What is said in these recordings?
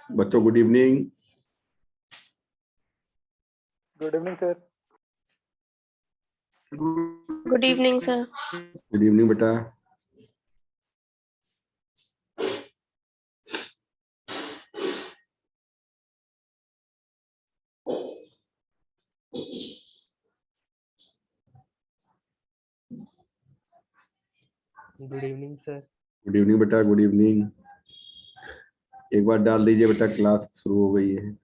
बच्चों good evening. Good evening sir. Good evening sir. Good evening बेटा। Good evening sir. Good evening बेटा, good evening. एक बार डाल दीजिए बेटा, क्लास शुरू हो गई है।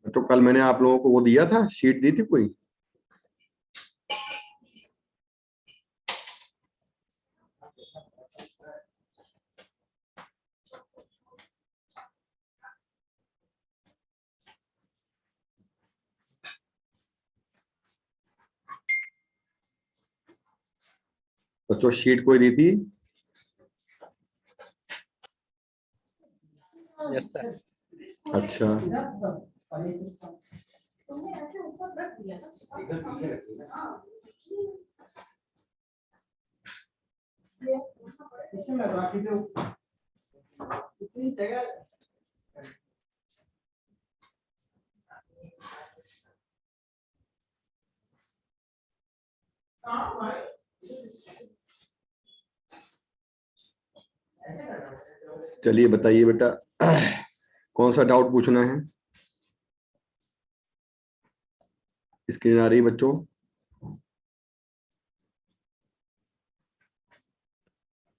तो कल मैंने आप लोगों को वो दिया था, शीट दी थी कोई? बच्चों शीट कोई दी थी? Yes sir. अच्छा, चलिए बताइए बेटा, कौन सा डाउट पूछना है? स्क्रीन आ रही है बच्चों?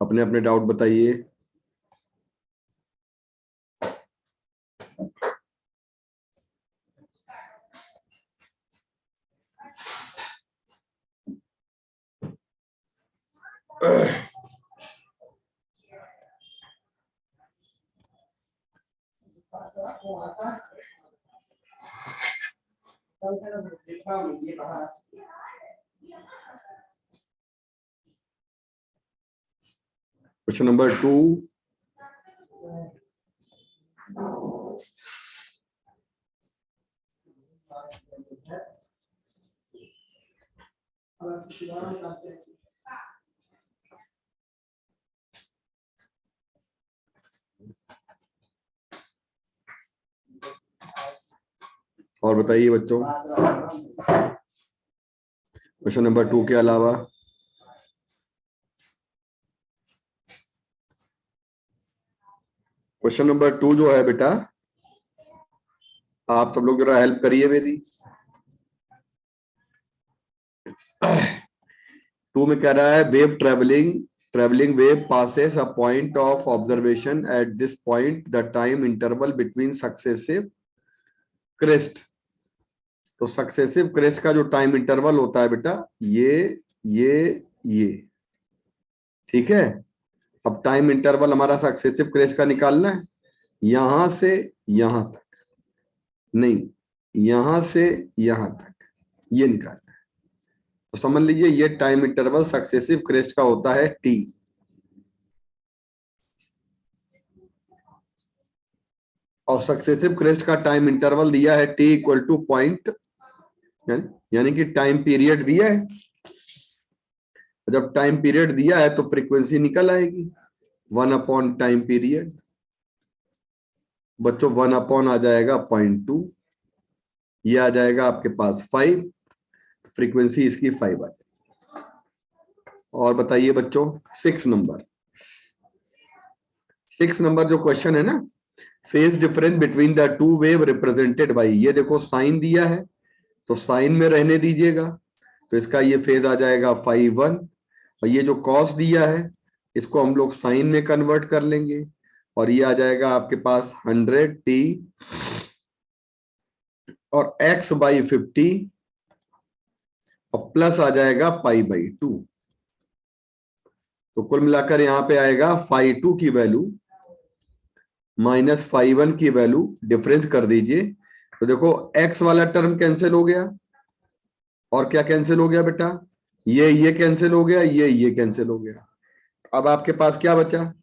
अपने अपने डाउट बताइए। Question number 2। और बताइए बच्चों, क्वेश्चन नंबर 2 के अलावा क्वेश्चन नंबर 2 जो है बेटा, आप सब लोग जरा हेल्प करिए मेरी। 2 में कह रहा है wave travelling wave passes a point of observation at this point the time interval between successive crest। तो सक्सेसिव क्रेस्ट का जो टाइम इंटरवल होता है बेटा, ये ठीक है। अब टाइम इंटरवल हमारा सक्सेसिव क्रेस्ट का निकालना है, यहां से यहां तक नहीं, यहां से यहां तक, ये निकालना है। तो समझ लीजिए ये टाइम इंटरवल सक्सेसिव क्रेस्ट का होता है टी। और सक्सेसिव क्रेस्ट का टाइम इंटरवल दिया है टी इक्वल टू पॉइंट, यानी कि टाइम पीरियड दिया है। जब टाइम पीरियड दिया है तो फ्रीक्वेंसी निकल आएगी 1 अपॉन टाइम पीरियड। बच्चों 1 अपॉन आ जाएगा 0.2, ये आ जाएगा आपके पास 5, फ्रीक्वेंसी इसकी 5 आ जाएगी। और बताइए बच्चों 6 नंबर जो क्वेश्चन है ना, phase difference between the two wave represented by, ये देखो साइन दिया है तो साइन में रहने दीजिएगा, तो इसका ये फेज आ जाएगा 5 1। और ये जो कॉस दिया है इसको हम लोग साइन में कन्वर्ट कर लेंगे, और ये आ जाएगा आपके पास 100t और x बाई 50 और प्लस आ जाएगा पाई बाई 2। तो कुल मिलाकर यहां पे आएगा φ2 की वैल्यू माइनस φ1 की वैल्यू, डिफरेंस कर दीजिए। तो देखो x वाला टर्म कैंसिल हो गया और क्या कैंसिल हो गया बेटा, ये कैंसिल हो गया, ये कैंसिल हो गया। अब आपके पास क्या बचा,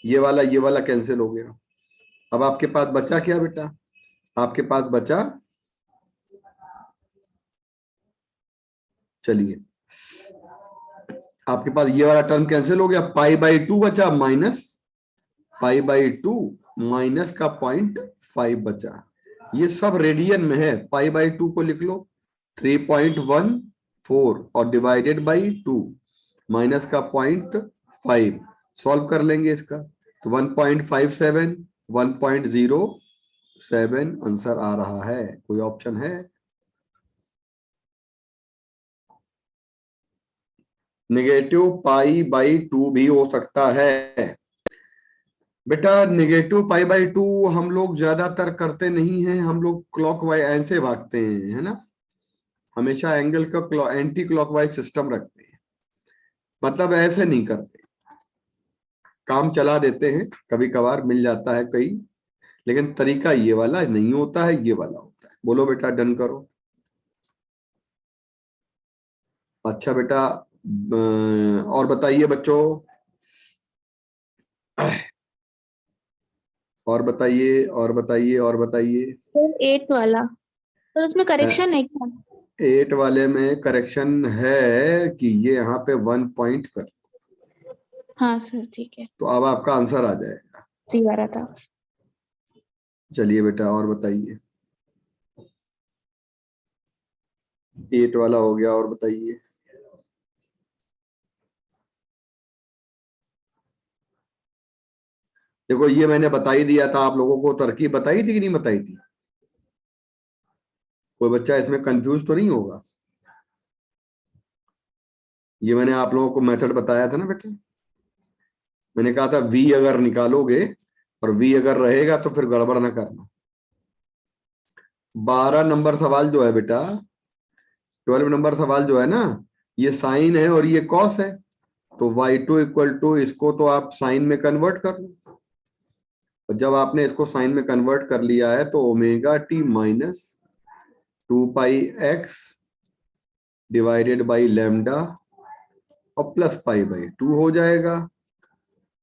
ये वाला कैंसिल हो गया। अब आपके पास बचा क्या बेटा, आपके पास बचा, चलिए आपके पास ये वाला टर्म कैंसिल हो गया, पाई बाई 2 बचा माइनस पाई बाई 2 माइनस का 0.5 बचा। ये सब रेडियन में है, पाई बाई 2 को लिख लो 3.14 और डिवाइडेड बाई 2 माइनस का 0.5, सॉल्व कर लेंगे इसका तो 1.57 1.07 आंसर आ रहा है। कोई ऑप्शन है? नेगेटिव पाई बाई 2 भी हो सकता है बेटा। नेगेटिव पाई बाई 2 हम लोग ज्यादातर करते नहीं हैं, हम लोग क्लॉकवाइज ऐसे भागते हैं, है ना, हमेशा एंगल का एंटी क्लॉकवाइज सिस्टम रखते हैं, मतलब ऐसे नहीं करते, काम चला देते हैं, कभी कभार मिल जाता है कई, लेकिन तरीका ये वाला नहीं होता है, ये वाला होता है। बोलो बेटा, डन करो। अच्छा बेटा, और बताइए बच्चों, और बताइए और बताइए और बताइए। सर 8 वाला, सर उसमें करेक्शन है क्या? 8 वाले में करेक्शन है कि ये यहाँ पे 1 पॉइंट कर, हाँ सर ठीक है, तो अब आपका आंसर आ जाएगा। जी आ रहा था। चलिए बेटा और बताइए, 8 वाला हो गया, और बताइए। देखो ये मैंने बता ही दिया था आप लोगों को, तरकीब बताई थी कि नहीं बताई थी? कोई बच्चा इसमें कंफ्यूज तो नहीं होगा? ये मैंने आप लोगों को मेथड बताया था ना बेटा, मैंने कहा था v अगर निकालोगे और v अगर रहेगा तो फिर गड़बड़ ना करना। 12 नंबर सवाल जो है बेटा, 12 नंबर सवाल जो है ना, ये साइन है और ये कॉस है, तो y2 इक्वल टू, इसको तो आप साइन में कन्वर्ट कर लो, और जब आपने इसको साइन में कन्वर्ट कर लिया है तो omega T minus 2 pi x divided by lambda और प्लस पाई बाई 2 हो जाएगा,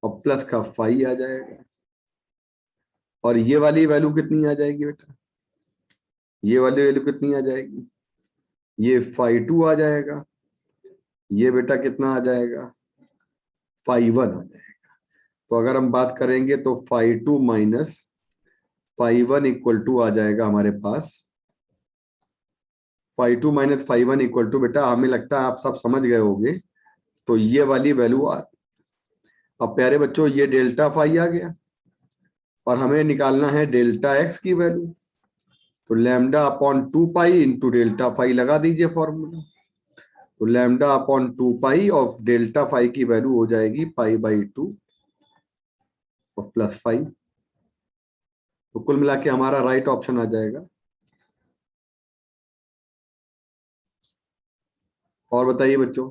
और प्लस का फाई आ जाएगा। और ये वाली वैल्यू कितनी आ जाएगी बेटा, ये वाली वैल्यू कितनी आ जाएगी, ये φ2 आ जाएगा, ये बेटा कितना आ जाएगा, φ1 आ जाएगा। तो अगर हम बात करेंगे तो φ2 माइनस φ1 इक्वल टू आ जाएगा हमारे पास, φ2 माइनस φ1 इक्वल टू, बेटा हमें लगता है आप सब समझ गए होंगे, तो ये वाली वैल्यू आ, अब प्यारे बच्चों ये डेल्टा फाई आ गया और हमें निकालना है डेल्टा एक्स की वैल्यू, तो lambda upon 2 pi into delta phi लगा दीजिए फॉर्मूला, तो lambda upon 2 pi of delta phi की वैल्यू हो जाएगी पाई बाई 2 और प्लस 5। तो कुल मिला के हमारा राइट ऑप्शन आ जाएगा। और बताइए बच्चों,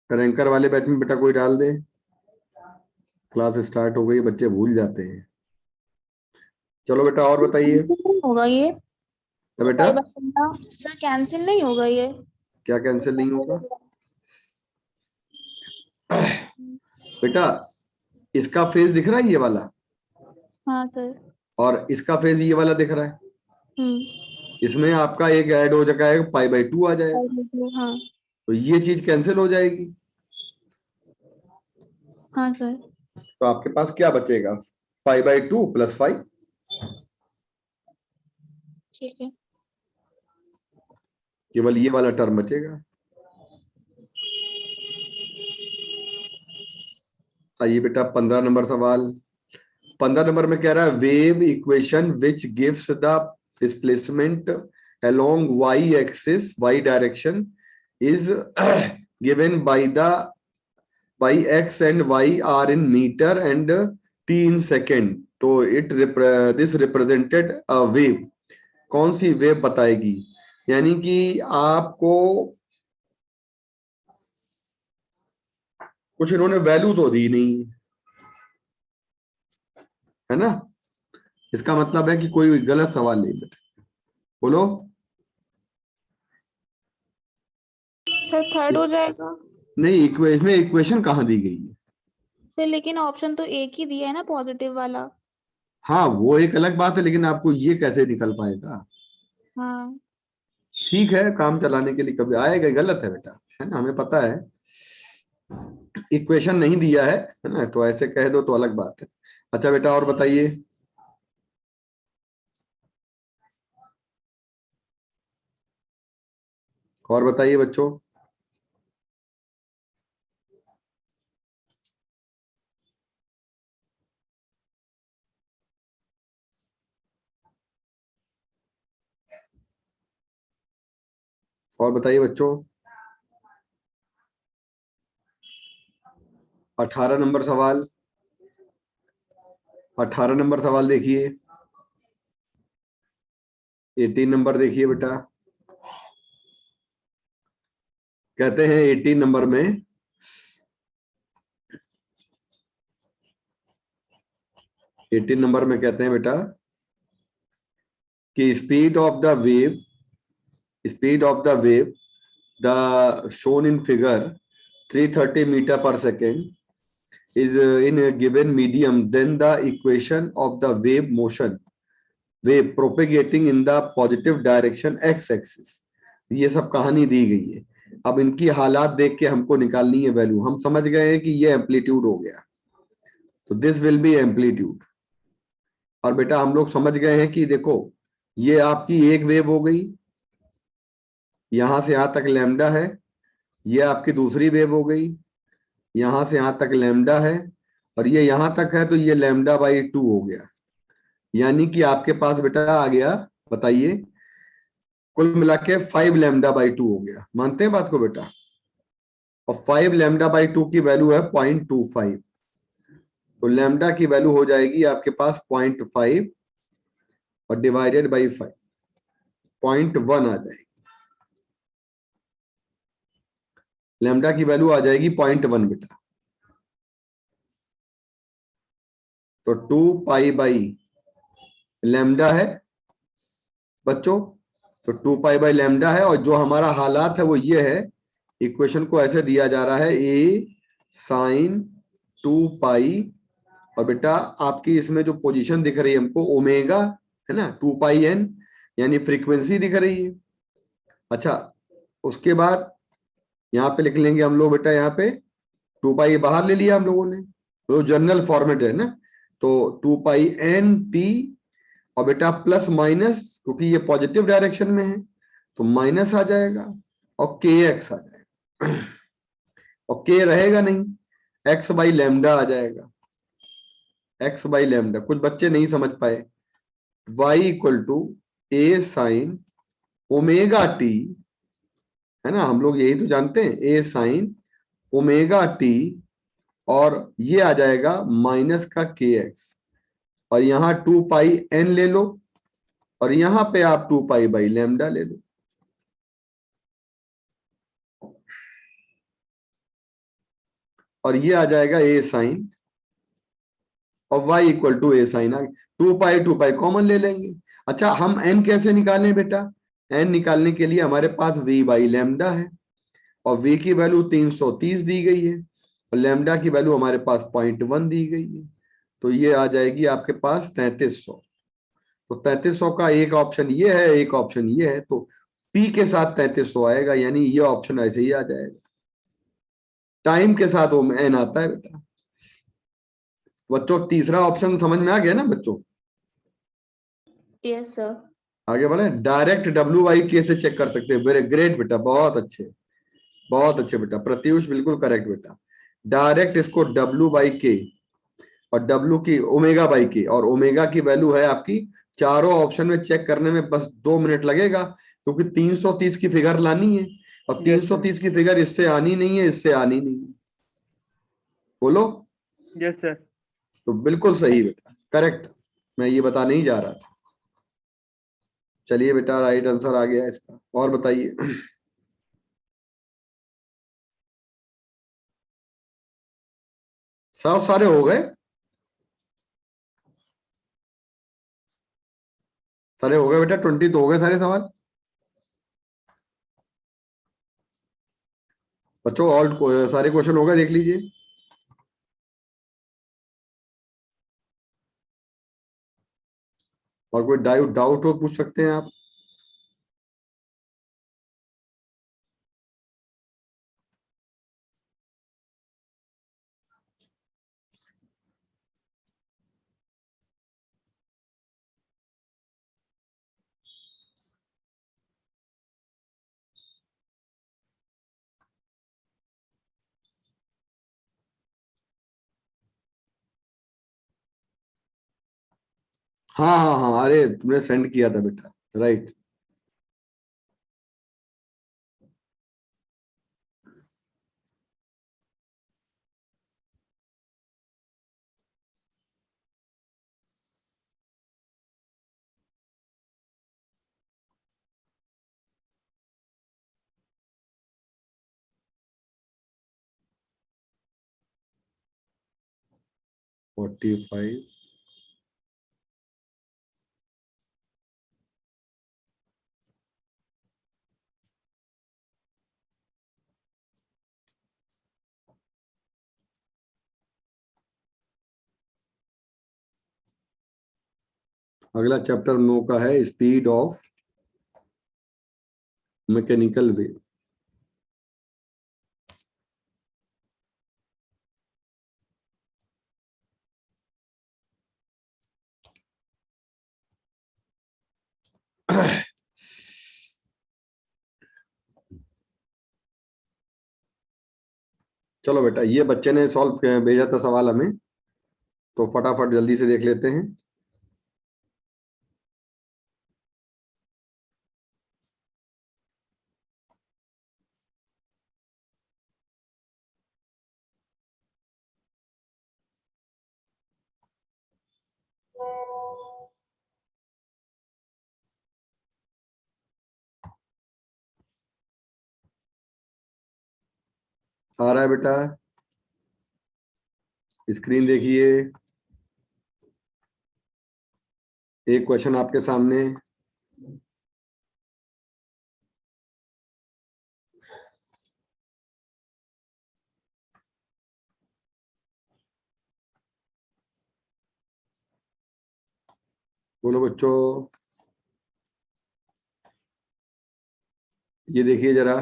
रैंकर वाले बैच में बेटा कोई डाल दे, क्लास स्टार्ट हो गई, बच्चे भूल जाते हैं। चलो बेटा और बताइए। कैंसिल होगा ये? तो बेटा सर कैंसिल नहीं होगा ये? क्या कैंसिल नहीं होगा बेटा, इसका फेज दिख रहा है ये वाला, हाँ सर। और इसका फेज ये वाला दिख रहा है, इसमें आपका एक ऐड हो जाएगा, पाई बाई 2 आ जाएगा, हाँ तो ये चीज कैंसिल हो जाएगी। हाँ सर। तो आपके पास क्या बचेगा, पाई बाई 2 प्लस 5, ठीक है। केवल ये वाला टर्म बचेगा। आइए बेटा 15 नंबर सवाल, 15 नंबर में कह रहा है wave equation which gives the displacement along y axis, y direction is given by x and y are in meter and t in second. तो this represented a wave. कौन सी वेव बताएगी? यानी कि आपको कुछ इन्होंने वैल्यू तो दी नहीं है ना, इसका मतलब है कि कोई गलत सवाल नहीं बेटा। बोलो सर थर्ड हो जाएगा नहीं, इसमें इक्वेशन कहाँ दी गई है? सर, लेकिन ऑप्शन तो एक ही दिया है ना, पॉजिटिव वाला। हाँ वो एक अलग बात है, लेकिन आपको ये कैसे निकल पाएगा? हाँ ठीक है, काम चलाने के लिए कभी आएगा, गलत है बेटा, है ना, हमें पता है इक्वेशन नहीं दिया है ना, तो ऐसे कह दो तो अलग बात है। अच्छा बेटा और बताइए। और बताइए बच्चों। और बताइए बच्चों। 18 नंबर सवाल, 18 नंबर सवाल देखिए। 18 नंबर देखिए बेटा। कहते हैं 18 नंबर में, कहते हैं बेटा कि speed of the wave the shown in figure 330 metre पर second is in a given medium, then the equation of the wave propagating in the positive direction x axis. ये सब कहानी दी गई है। अब इनकी हालात देख के हमको निकालनी है वैल्यू। हम समझ गए हैं कि ये एम्पलीट्यूड हो गया, तो दिस विल बी एम्पलीट्यूड। और बेटा हम लोग समझ गए हैं कि देखो ये आपकी एक वेव हो गई, यहां से यहां तक लैम्डा है, ये आपकी दूसरी वेव हो गई, यहां से यहां तक लैम्डा है, और ये यहां तक है, तो ये लैम्डा बाई 2 हो गया। यानी कि आपके पास बेटा आ गया, बताइए, कुल मिला के 5 लैम्डा बाई 2 हो गया। मानते हैं बात को बेटा? और 5 लैम्डा बाई 2 की वैल्यू है 0.25, तो लैम्डा की वैल्यू हो जाएगी आपके पास 0.5 और डिवाइडेड बाई 5, 0.1 आ जाएगी। लैम्डा की वैल्यू आ जाएगी 0.1 बेटा। तो 2 पाई बाई लैम्डा है बच्चों, तो 2 पाई बाई लैम्डा है, और जो हमारा हालात है वो ये है, इक्वेशन को ऐसे दिया जा रहा है a साइन 2 पाई, और बेटा आपकी इसमें जो पोजीशन दिख रही है हमको ओमेगा है ना, 2 पाई n, यानी फ्रीक्वेंसी दिख रही है। अच्छा उसके बाद यहाँ पे लिख लेंगे हम लोग बेटा, यहाँ पे 2 पाई बाहर ले लिया हम लोगों ने, तो जनरल फॉर्मेट है ना, तो 2 पाई n t, और बेटा प्लस माइनस, क्योंकि ये पॉजिटिव डायरेक्शन में है तो माइनस आ जाएगा, और के एक्स आ जाएगा, और के रहेगा नहीं, एक्स बाई लैम्डा आ जाएगा, एक्स बाई लैम्डा। कुछ बच्चे नहीं समझ पाए, y equal to A sine omega t, है ना, हम लोग यही तो जानते हैं, ए साइन ओमेगा टी, और ये आ जाएगा माइनस का के एक्स, और यहां 2 पाई एन ले लो, और यहां पे आप 2 पाई बाई लैम्डा ले लो, और ये आ जाएगा ए साइन, और y equal to A sine आ गया। 2 पाई कॉमन ले लेंगे। अच्छा हम n कैसे निकालें बेटा? n निकालने के लिए हमारे पास v बाई लैम्डा है, और v की वैल्यू 330 दी गई है, और लैम्डा की वैल्यू हमारे पास 0.1 दी गई है, तो ये आ जाएगी आपके पास 3300। तो 3300 का एक ऑप्शन ये है, एक ऑप्शन ये है, तो p के साथ 3300 आएगा, यानी ये ऑप्शन ऐसे ही आ जाएगा। टाइम के साथ वो n आता है बेटा। बच्चों तीसरा ऑप्शन समझ में आ गया ना बच्चों? Yes sir. आगे बढ़े। डायरेक्ट डब्ल्यू वाई के से चेक कर सकते हैं। वेरी ग्रेट बेटा, बहुत अच्छे, बहुत अच्छे बेटा, प्रत्युष बिल्कुल करेक्ट बेटा। डायरेक्ट इसको डब्ल्यू बाई के, और डब्ल्यू की ओमेगा बाई के, और ओमेगा की वैल्यू है आपकी, चारों ऑप्शन में चेक करने में बस 2 मिनट लगेगा, क्योंकि 330 की फिगर लानी है और Yes, sir. 330 की फिगर इससे आनी नहीं है, इससे आनी नहीं है। बोलो। Yes, sir. तो बिल्कुल सही बेटा, करेक्ट। मैं ये बताने ही जा रहा था। चलिए बेटा, राइट आंसर आ गया इसका। और बताइए। सारे हो गए, सारे हो गए बेटा। 20 तो हो गए सारे सवाल बच्चों। ऑल सारे क्वेश्चन हो गए, देख लीजिए। और कोई डाउट हो पूछ सकते हैं आप। हाँ हाँ हाँ, अरे तुमने सेंड किया था बेटा, राइट। Forty five. अगला चैप्टर 9 का है स्पीड ऑफ मैकेनिकल वेव। चलो बेटा, ये बच्चे ने सॉल्व भेजा था सवाल हमें, तो फटाफट जल्दी से देख लेते हैं। आ रहा है बेटा, स्क्रीन देखिए। एक क्वेश्चन आपके सामने। बोलो बच्चों, ये देखिए जरा।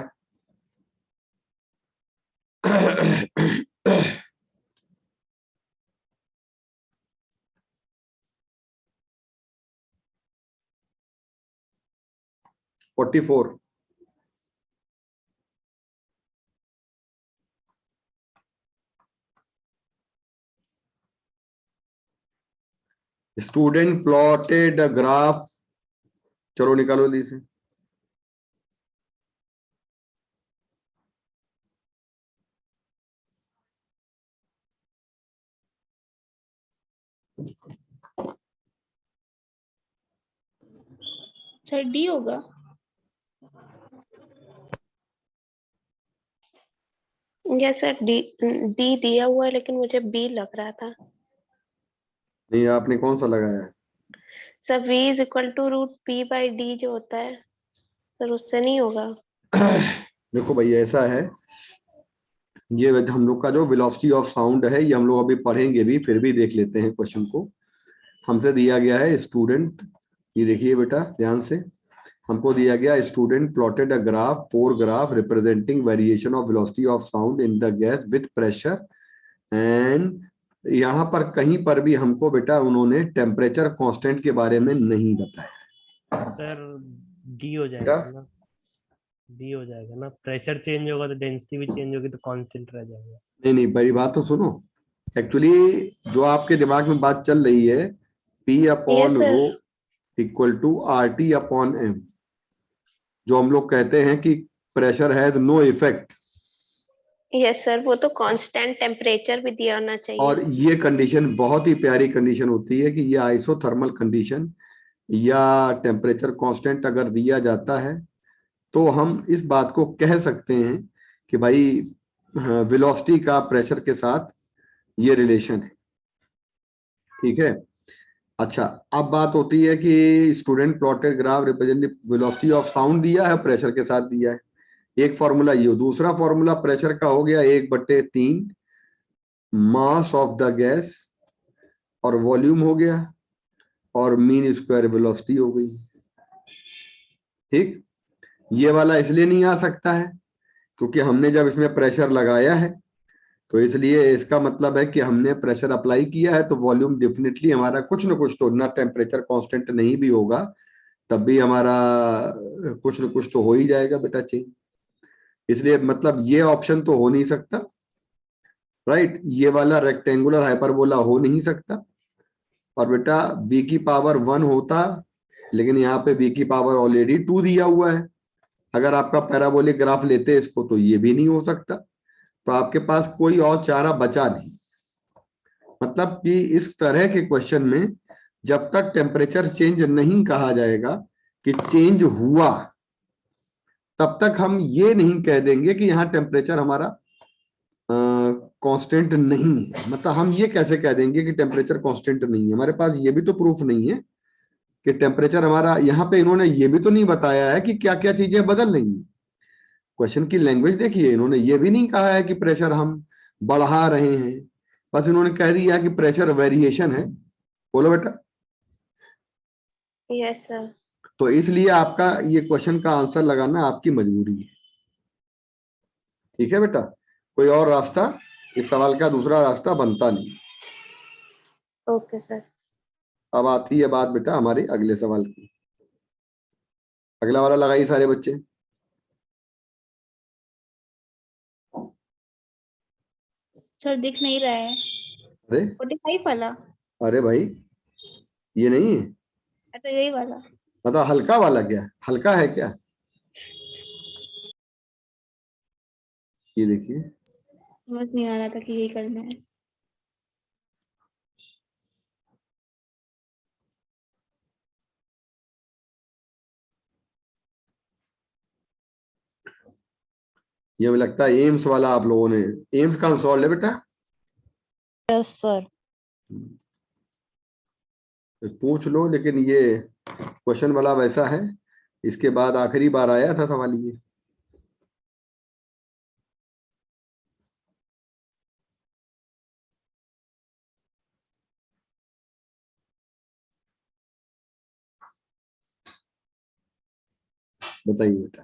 44। Student plotted a graph. चलो निकालो जल्दी से। सर डी होगा। यस सर, डी डी दिया हुआ है लेकिन मुझे बी लग रहा था। नहीं, आपने कौन सा लगाया है? Sir v is equal to root p by d जो होता है सर, उससे नहीं होगा। देखो भैया, ऐसा है, ये हम लोग का जो वेलोसिटी ऑफ साउंड है, ये हम लोग अभी पढ़ेंगे भी, फिर भी देख लेते हैं क्वेश्चन को। हमसे दिया गया है स्टूडेंट, ये देखिए बेटा ध्यान से। हमको दिया गया student plotted a graph, 4 graph representing variation of velocity of sound in the gas with pressure and. यहाँ पर कहीं पर भी हमको बेटा उन्होंने टेम्परेचर कांस्टेंट के बारे में नहीं बताया। सर डी हो जाएगा ना, डी हो जाएगा ना। प्रेशर चेंज होगा तो डेंसिटी भी चेंज होगी, तो कांस्टेंट रह जाएगा। नहीं नहीं, बड़ी बात तो सुनो। एक्चुअली जो आपके दिमाग में बात चल रही है, P yes upon sir. Rho equal to RT upon M। जो हम लोग कहते हैं कि pressure has no effect, yes sir, वो तो कांस्टेंट टेम्परेचर भी दिया होना चाहिए। और ये कंडीशन बहुत ही प्यारी कंडीशन होती है कि ये आइसोथर्मल कंडीशन या टेम्परेचर कांस्टेंट अगर दिया जाता है तो हम इस बात को कह सकते हैं कि भाई वेलोसिटी का प्रेशर के साथ ये रिलेशन है। ठीक है। अच्छा, अब बात होती है कि student plotted graph represent velocity of sound दिया है, प्रेशर के साथ दिया है। एक फॉर्मूला ये, दूसरा फॉर्मूला प्रेशर का हो गया 1/3 मास ऑफ द गैस, और वॉल्यूम हो गया, और मीन स्क्वायर वेलोसिटी हो गई। ठीक, ये वाला इसलिए नहीं आ सकता है क्योंकि हमने जब इसमें प्रेशर लगाया है तो इसलिए इसका मतलब है कि हमने प्रेशर अप्लाई किया है, तो वॉल्यूम डेफिनेटली हमारा कुछ ना कुछ तो, ना टेम्परेचर कांस्टेंट नहीं भी होगा तब भी हमारा कुछ ना कुछ तो हो ही जाएगा बेटा चेंज। इसलिए मतलब ये ऑप्शन तो हो नहीं सकता, राइट। ये वाला रेक्टेंगुलर हाइपरबोला हो नहीं सकता, और बेटा v की पावर 1 होता, लेकिन यहाँ पे v की पावर ऑलरेडी 2 दिया हुआ है। अगर आपका पैराबोलिक ग्राफ लेते इसको तो ये भी नहीं हो सकता, तो आपके पास कोई और चारा बचा नहीं। मतलब कि इस तरह के क्वेश्चन में जब तक टेम्परेचर चेंज नहीं कहा जाएगा कि चेंज हुआ, तब तक हम ये नहीं कह देंगे कि यहाँ टेम्परेचर हमारा कांस्टेंट नहीं है। मतलब हम ये कैसे कह देंगे कि टेम्परेचर कांस्टेंट नहीं है, हमारे पास ये भी तो प्रूफ नहीं है कि टेम्परेचर हमारा, यहाँ पे इन्होंने ये भी तो नहीं बताया है कि क्या क्या चीजें बदल रही हैं। क्वेश्चन की लैंग्वेज देखिए, इन्होंने ये भी नहीं कहा है कि प्रेशर हम बढ़ा रहे हैं, बस इन्होंने कह दिया कि प्रेशर वेरिएशन है। बोलो बेटा। Yes sir. तो इसलिए आपका ये क्वेश्चन का आंसर लगाना आपकी मजबूरी है। ठीक है बेटा, कोई और रास्ता इस सवाल का दूसरा रास्ता बनता नहीं। Okay sir. अब आती है बात बेटा हमारे अगले सवाल की। अगला वाला लगाइए सारे बच्चे। सर दिख नहीं रहा है। अरे 45 वाला। अरे भाई, ये नहीं है तो यही वाला। मतलब हल्का वाला, क्या हल्का है क्या? ये देखिए, समझ नहीं आ रहा था कि यही करना है। ये मुझे लगता है एम्स वाला आप लोगों ने, एम्स का सॉल्व है बेटा। Yes sir. पूछ लो, लेकिन ये क्वेश्चन वाला वैसा है, इसके बाद आखिरी बार आया था सवाल ये। बताइए बेटा।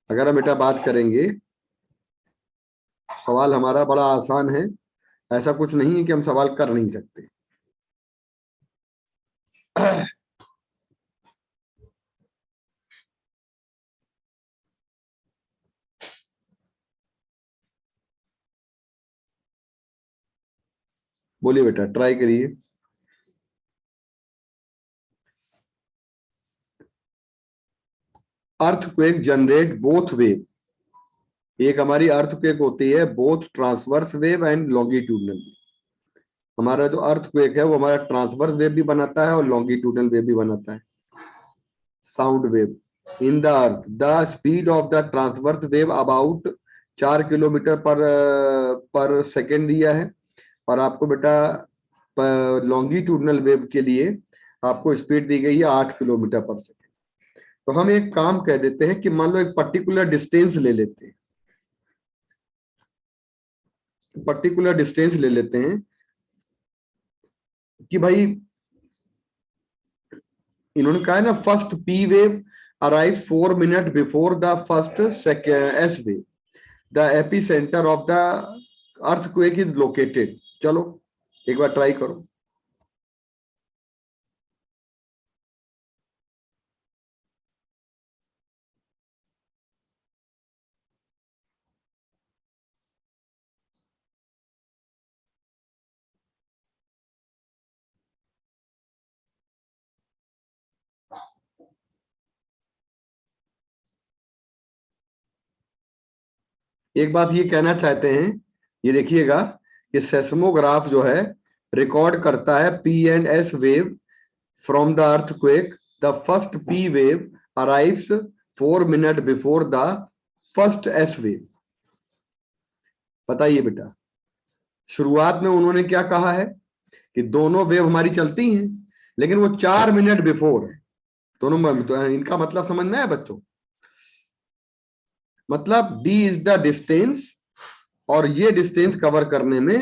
अगर हम बेटा बात करेंगे, सवाल हमारा बड़ा आसान है, ऐसा कुछ नहीं है कि हम सवाल कर नहीं सकते। बोलिए बेटा, ट्राई करिए। Earthquake generate both wave. एक हमारी अर्थक्वेक होती है both transverse wave and longitudinal. हमारा जो अर्थक्वेक है वो हमारा ट्रांसवर्स वेव भी बनाता है और लॉन्गिट्यूडनल वेव भी बनाता है। Sound wave in the earth, the speed of the transverse wave about 4 kilometre पर सेकेंड दिया है, और आपको बेटा लॉन्गिट्यूडनल वेव के लिए आपको स्पीड दी गई है 8 किलोमीटर पर सेकेंड। तो हम एक काम कह देते हैं कि मान लो एक पर्टिकुलर डिस्टेंस ले लेते हैं, पर्टिकुलर डिस्टेंस ले लेते हैं कि भाई इन्होंने कहा है ना, first P wave arrive 4 minute before the first S wave, the AP centre of the earthquake is located. चलो एक बार ट्राई करो। एक बात ये कहना चाहते हैं, ये देखिएगा कि सेस्मोग्राफ जो है रिकॉर्ड करता है P and S wave from the earthquake. The first P wave arrives 4 minute before the first S wave. बताइए बेटा, शुरुआत में उन्होंने क्या कहा है कि दोनों वेव हमारी चलती हैं, लेकिन वो 4 मिनट बिफोर है दोनों। तो इनका मतलब समझना है बच्चों, मतलब d इज द डिस्टेंस, और ये डिस्टेंस कवर करने में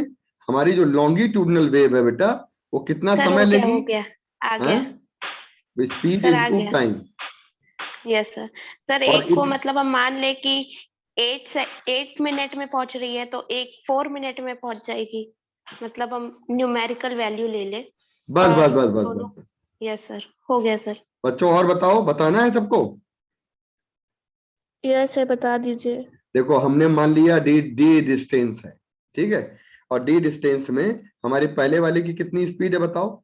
हमारी जो लॉन्गिट्यूडनल वेव है बेटा वो कितना सर समय हो लेगी? गया आ गया स्पीड सर, आ इनटू गया। टाइम। Yes sir. सर और एक को मतलब हम मान ले कि 8 मिनट में पहुंच रही है तो एक 4 मिनट में पहुंच जाएगी, मतलब हम न्यूमेरिकल वैल्यू ले ले। बस और बस बस बस दोनों। बस। यस सर, हो गया सर। बच्चों और बताओ, बताना है सबको। यस सर, बता दीजिए। देखो हमने मान लिया डी डी डिस्टेंस है, ठीक है, और डी डिस्टेंस में हमारी पहले वाले की कितनी स्पीड है बताओ?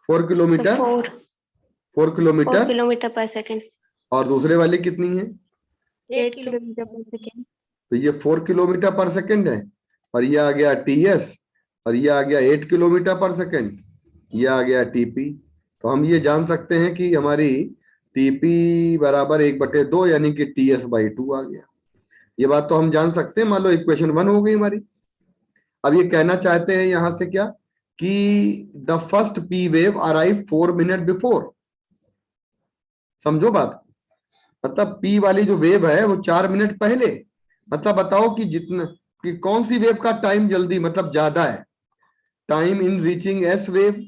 4 किलोमीटर। 4 4 किलोमीटर। किलोमीटर पर सेकेंड। और दूसरे वाले कितनी है? 8 किलोमीटर पर सेकेंड। तो ये 4 किलोमीटर पर सेकेंड है, और ये आ गया टीएस, और ये आ गया 8 किलोमीटर पर सेकेंड, ये आ गया टीपी। तो हम ये जान सकते हैं कि हमारी टीपी बराबर 1/2, यानी कि TS/2 आ गया। ये बात तो हम जान सकते हैं, मान लो इक्वेशन 1 हो गई हमारी। अब ये कहना चाहते हैं यहां से क्या कि the first P wave arrive 4 minute before. समझो बात, मतलब पी वाली जो वेव है वो 4 मिनट पहले। मतलब बताओ कि जितना कि कौन सी वेव का टाइम जल्दी मतलब ज्यादा है? Time in reaching S wave,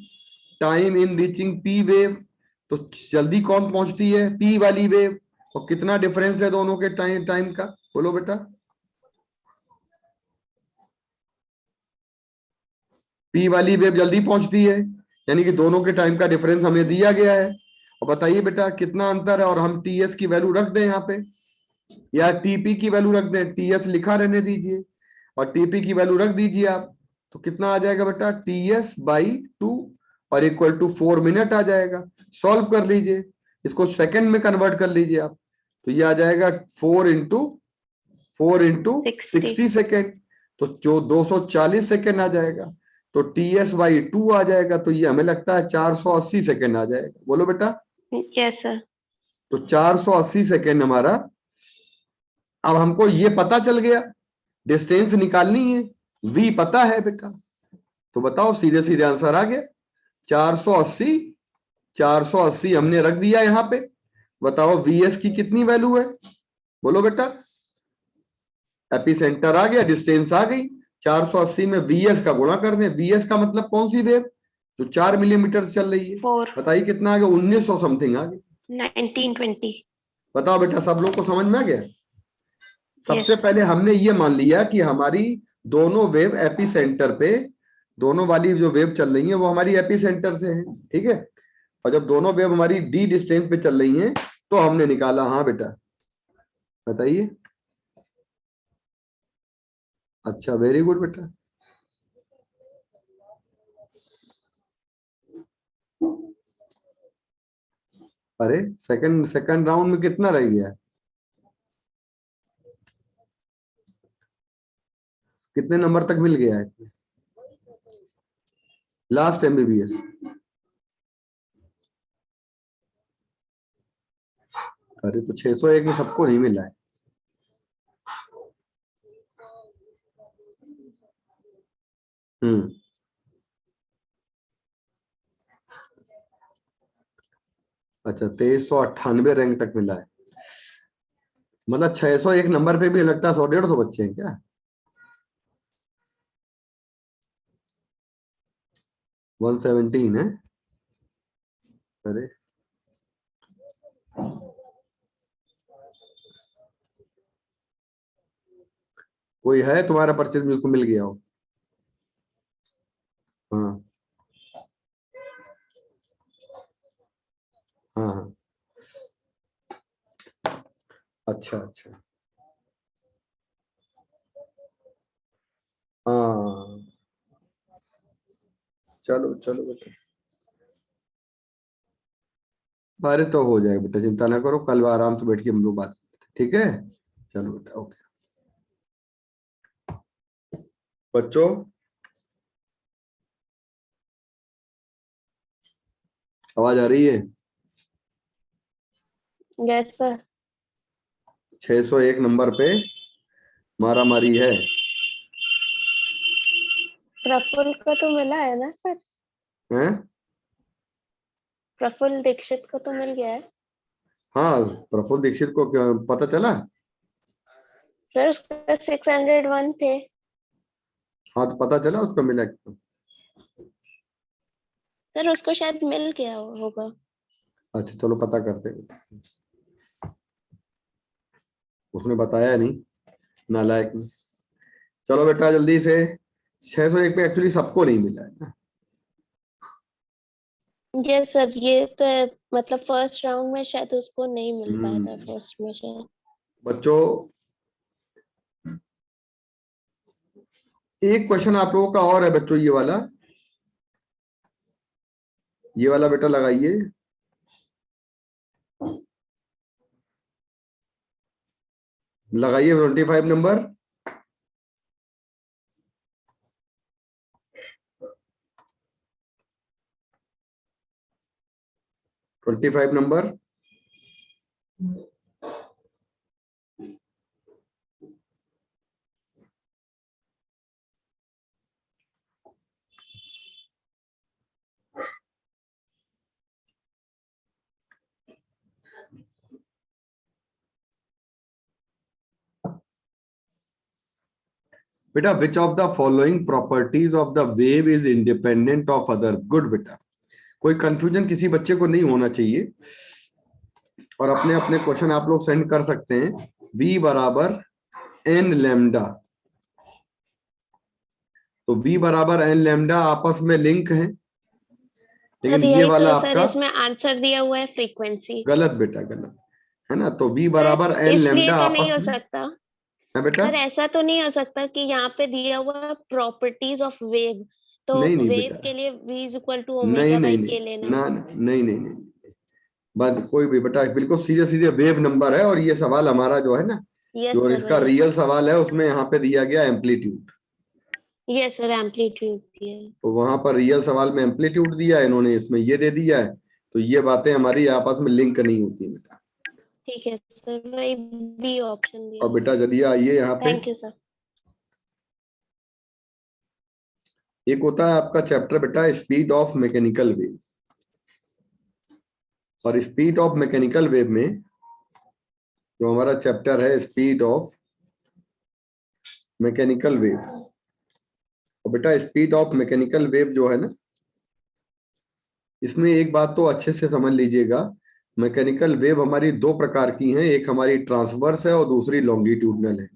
time in reaching P wave. तो जल्दी कौन पहुंचती है? पी वाली वेव। और कितना डिफरेंस है दोनों के टाइम का? बोलो बेटा। पी वाली वेव जल्दी पहुंचती है, यानी कि दोनों के टाइम का डिफरेंस हमें दिया गया है। और बताइए बेटा कितना अंतर है, और हम टीएस की वैल्यू रख दें यहाँ पे, या टीपी की वैल्यू रख दें। टीएस लिखा रहने दीजिए और टीपी की वैल्यू रख दीजिए आप। तो कितना आ जाएगा बेटा? TS/2 और इक्वल टू 4 मिनट आ जाएगा। सॉल्व कर लीजिए, इसको सेकंड में कन्वर्ट कर लीजिए आप। तो ये आ जाएगा 4 इंटू 60 सेकेंड, तो जो 240 सेकेंड आ जाएगा। तो TS/2 आ जाएगा, तो ये हमें लगता है 480 सेकेंड आ जाएगा। बोलो बेटा। Yes sir. तो 480 सेकेंड हमारा। अब हमको ये पता चल गया, डिस्टेंस निकालनी है, v पता है बेटा। तो बताओ, सीधे सीधे आंसर आ गया 480। 480 हमने रख दिया यहां पे। बताओ vs की कितनी वैल्यू है? बोलो बेटा। एपिसेंटर आ गया, डिस्टेंस आ गई, 480 में vs का गुणा कर दें। vs का मतलब कौन सी वेव? जो 4 मिलीमीटर से चल रही है। 4 बताइए कितना आ गया? 1900 समथिंग आ गया। 1920। बताओ बेटा, सब लोग को समझ में आ गया? सबसे यस। पहले हमने ये मान लिया कि हमारी दोनों वेव एपी सेंटर पे, दोनों वाली जो वेव चल रही है वो हमारी एपी सेंटर से है, ठीक है। और जब दोनों वेव हमारी डी डिस्टेंस पे चल रही हैं तो हमने निकाला। हाँ बेटा बताइए। अच्छा, वेरी गुड बेटा। अरे सेकंड सेकंड राउंड में कितना रह गया? कितने नंबर तक मिल गया है लास्ट MBBS? अरे तो 601 में सबको नहीं मिला है। अच्छा, 2398 रैंक तक मिला है। मतलब 601 नंबर पे भी लगता है 100-150 बच्चे हैं क्या? 117 है। अरे कोई है तुम्हारा परचेज जिसको मिल गया हो? हाँ हाँ हाँ। अच्छा अच्छा। हाँ चलो चलो बेटा। अरे तो हो जाएगा बेटा, चिंता ना करो, कल आराम से बैठ के हम लोग बात करते हैं, ठीक है, चलो बेटा ओके। बच्चों आवाज आ रही है? Yes sir. 601 नंबर पे मारामारी है। प्रफुल्ल को तो मिला है ना सर? हैं? प्रफुल्ल दीक्षित को तो मिल गया है। हाँ, प्रफुल्ल दीक्षित को क्या पता चला? सर उसका 601 थे। हाँ तो पता चला उसको मिला क्यों? सर उसको शायद मिल गया होगा। अच्छा चलो पता करते हैं। उसने बताया नहीं, नालायक ने। चलो बेटा जल्दी से, 601 पे एक्चुअली सबको नहीं मिला है ना। यस सर, ये तो है, मतलब फर्स्ट राउंड में शायद उसको नहीं मिल पाया था फर्स्ट में शायद। बच्चों एक क्वेश्चन आप लोगों का और है बच्चों, ये वाला बेटा लगाइए। लगाइए 25 नंबर। Twenty five number. बेटा which of the following properties of the wave is independent of other. Good बेटा, कोई कंफ्यूजन किसी बच्चे को नहीं होना चाहिए, और अपने अपने क्वेश्चन आप लोग सेंड कर सकते हैं। v बराबर एन लैम्डा, तो v बराबर एन लैम्डा आपस में लिंक है, लेकिन सर ये यही वाला तो सर आपका इसमें आंसर दिया हुआ है फ्रीक्वेंसी। गलत बेटा, गलत है ना। तो v सर बराबर एन इसलिए लैम्डा तो नहीं आपस हो में सकता है बेटा। सर, ऐसा तो नहीं हो सकता कि यहाँ पे दिया हुआ प्रॉपर्टीज ऑफ वेव, तो नहीं नहीं वेव बेटा, के लिए v इज इक्वल टू नहीं ओमेगा नहीं बाई नहीं के लेना। ना ना, नहीं नहीं नहीं, बात कोई भी बेटा, बिल्कुल सीधे सीधे वेव नंबर है। और ये सवाल हमारा जो है ना, यस जो सर इसका वही। रियल सवाल है, उसमें यहाँ पे दिया गया एम्पलीट्यूड। यस सर, एम्पलीट्यूड की है। तो वहां पर रियल सवाल में एम्पलीट्यूड दिया है, इन्होंने इसमें ये दे दिया है। तो ये बातें हमारी आपस में लिंक नहीं होती बेटा। ठीक है सर, वही बी ऑप्शन दिया और है। बेटा यदि आइए यहाँ पे, थैंक यू सर। एक होता है आपका चैप्टर बेटा स्पीड ऑफ मैकेनिकल वेव। और स्पीड ऑफ मैकेनिकल वेव में जो हमारा चैप्टर है स्पीड ऑफ मैकेनिकल वेव, और बेटा स्पीड ऑफ मैकेनिकल वेव जो है ना, इसमें एक बात तो अच्छे से समझ लीजिएगा। मैकेनिकल वेव हमारी दो प्रकार की हैं, एक हमारी ट्रांसवर्स है और दूसरी लॉन्गिट्यूडनल है।